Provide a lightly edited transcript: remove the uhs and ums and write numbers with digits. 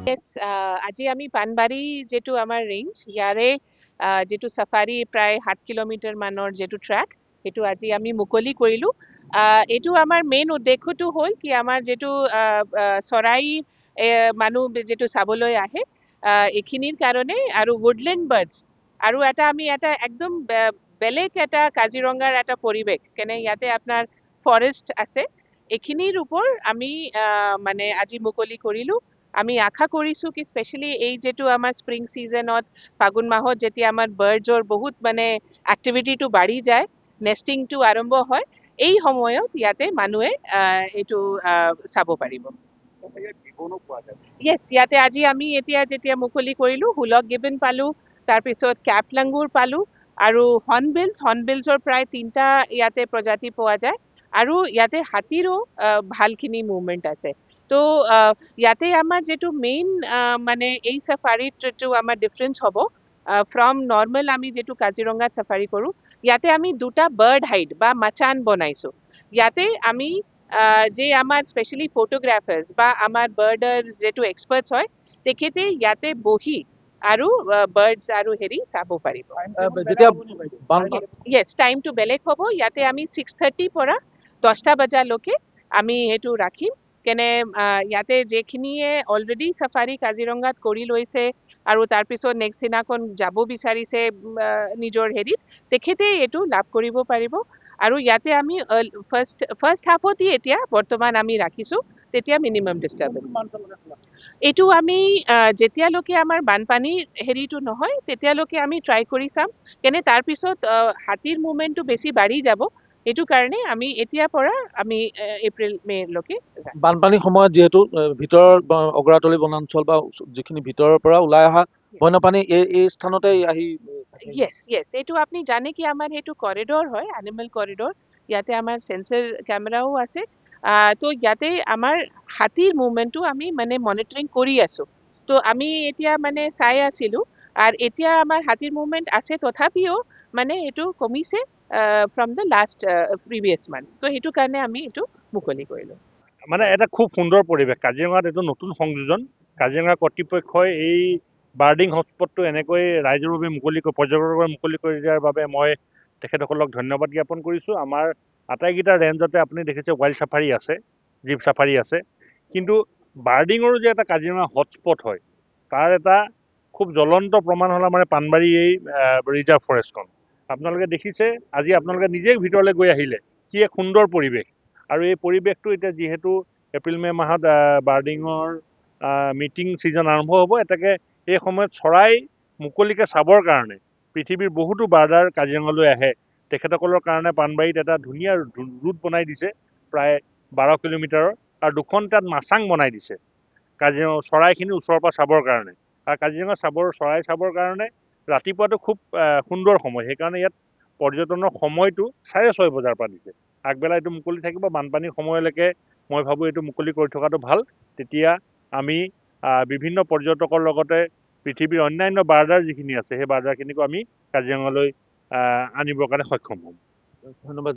Yes, আজি আমি পানবাৰী যেটো আমাৰ ৰেঞ্জ ইয়াৰে যেটো চাফাৰী প্ৰায় 7 কিলোমিটাৰ মানৰ যেটো ট্ৰেক সেইটো আজি আমি মুকলি কৰিলো। এইটো আমাৰ মেইন উদ্দেশ্যটো হ'ল কি আমাৰ যেটো চৰাই মানুহ যেটো চাবলৈ আহে এইখিনিৰ কাৰণে আৰু woodland birds আৰু আমি এটা একদম বেলেগ এটা কাজিৰঙাৰ এটা পৰিৱেশ কেনে ইয়াতে আপোনাৰ ফৰেষ্ট আছে এইখিনিৰ ওপৰত আমি মানে আজি মুকলি কৰিলো। আমি আশা কৰিছো কি স্পেচিয়েলি এই যেটো আমাৰ স্প্ৰিং সিজনত ফাগুন মাহত যেতিয়া আমাৰ বাৰ্ডছৰ বহুত মানে এক্টিভিটিটো বাঢ়ি যায় নেষ্টিংটো আৰম্ভ হয় এই সময়ত ইয়াতে মানুহে এইটো চাব পাৰিব। Yes, ইয়াতে আজি আমি এতিয়া যেতিয়া মুকলি কৰিলো হুলক গিবন পালো তাৰপিছত কেপ লাংগুৰ পালো আৰু হৰ্নবিলছৰ প্ৰায় 3টা ইয়াতে প্ৰজাতি পোৱা যায় আৰু ইয়াতে হাতীৰো ভালখিনি মুভমেন্ট আছে। তো ইয়াতে আমাৰ যেটো মেইন মানে এই সাফাৰীত যেটো আমাৰ ডিফাৰেন্স হ'ব ফ্ৰম নৰ্মেল আমি যেটো কাজিৰঙাত সাফাৰী কৰো ইয়াতে আমি দুটা বাৰ্ড হাইড বা মাচান বনাইছো। ইয়াতে আমি যে আমাৰ স্পেশালি ফটোগ্ৰাফাৰ্স বা আমাৰ বাৰ্ডৰ যেটো এক্সপাৰ্টস হয় তেখেতে ইয়াতে বহি আৰু বাৰ্ডছ আৰু হেৰি চাব পাৰিব। Yes, টাইমটো বেলেগ হ'ব ইয়াতে আমি 6:30 পৰা 10টা বজালৈকে আমি এইটো ৰাখিম কেনে ইয়াতে যেখিনিয়ে অলৰেডি সাফাৰী কাজিৰঙাত কৰি লৈছে আৰু তাৰপিছত নেক্সট দিনাখন যাব বিচাৰিছে নিজৰ হেৰিত তেখেতে এইটো লাভ কৰিব পাৰিব আৰু ইয়াতে আমি ফাৰ্ষ্ট হাফত এতিয়া বৰ্তমান আমি ৰাখিছো তেতিয়া মিনিমাম ডিস্টাৰ্বেন্স এইটো আমি যেতিয়ালৈকে আমাৰ বানপানীৰ হেৰিটো নহয় তেতিয়ালৈকে আমি ট্ৰাই কৰি চাম কেনে তাৰপিছত হাতীৰ মুভমেন্টটো বেছি বাঢ়ি যাব এইটো কাৰণে আমি এতিয়াৰ পৰা আমি এপ্ৰিল মে লৈকে বানপানীৰ সময়ত যেহেতু ভিতৰৰ অগৰাতলি বনাঞ্চল বা যিখিনি ভিতৰৰ পৰা ওলাই অহা বন্যপ্ৰাণী এই স্থানতে আহি Yes, এইটো আপনি জানে কি আমাৰ সেইটো কৰিডৰ হয় এনিমেল কৰিডৰ ইয়াতে আমাৰ সেন্সৰ ক্যামেৰাও আছে তো ইয়াতে আমাৰ হাতীৰ মুভমেন্টটো আমি মানে মনিটৰিং কৰি আছো তো আমি এতিয়া মানে চাই আছিলো আৰ এতিয়া আমাৰ হাতীৰ মুভমেন্ট আছে তথাপিও মানে এইটো কমিছে from the last previous month তো সেইটো কাৰণে আমি এইটো মুকলি কৰিলো। মানে এটা খুব সুন্দৰ পৰিৱেশ কাজিৰঙাত এইটো নতুন সংযোজন কাজিৰঙা কৰ্তৃপক্ষই এই বাৰ্ডিং হটস্পটটো এনেকৈ ৰাইজৰ বাবে পৰ্যটকৰ বাবে মুকলি কৰি দিয়াৰ বাবে মই তেখেতসকলক ধন্যবাদ জ্ঞাপন কৰিছোঁ। আমাৰ আটাইকেইটা ৰেঞ্জতে আপুনি দেখিছে ৱাইল্ড চাফাৰী আছে জীপ চাফাৰী আছে কিন্তু বাৰ্ডিঙৰো যে এটা কাজিৰঙা হটস্পট হয় তাৰ এটা খুব জ্বলন্ত প্ৰমাণ হ'ল আমাৰ পানবাৰী এই ৰিজাৰ্ভ ফৰেষ্টখন আপোনালোকে দেখিছে আজি আপোনালোকে নিজেই ভিতৰলৈ গৈ আহিলে কি এক সুন্দৰ পৰিৱেশ আৰু এই পৰিৱেশটো এতিয়া যিহেতু এপ্ৰিল মে মাহত বাৰ্ডিঙৰ মিটিং ছিজন আৰম্ভ হ'ব এটাকে এই সময়ত চৰাই মুকলিকে চাবৰ কাৰণে পৃথিৱীৰ বহুতো বাৰ্ডাৰ কাজিৰঙালৈ আহে তেখেতসকলৰ কাৰণে পানবাৰীত এটা ধুনীয়া ৰুট বনাই দিছে প্ৰায় 12 কিলোমিটাৰৰ আৰু দুখন তাত মাচাং বনাই দিছে কাজিৰঙা চৰাইখিনি ওচৰৰ পৰা চাবৰ কাৰণে আৰু কাজিৰঙা চৰাই চাবৰ কাৰণে ৰাতিপুৱাটো খুব সুন্দৰ সময় সেইকাৰণে ইয়াত পৰ্যটনৰ সময়টো 6:30 বজাৰ পৰা দিছে আগবেলা এইটো মুকলি থাকিব বানপানীৰ সময়লৈকে মই ভাবোঁ এইটো মুকলি কৰি থকাটো ভাল তেতিয়া আমি বিভিন্ন পৰ্যটকৰ লগতে পৃথিৱীৰ অন্যান্য বাৰ্ডাৰ যিখিনি আছে সেই বাৰ্ডাৰখিনিকো আমি কাজিৰঙালৈ আনিবৰ কাৰণে সক্ষম হ'ম। ধন্যবাদ।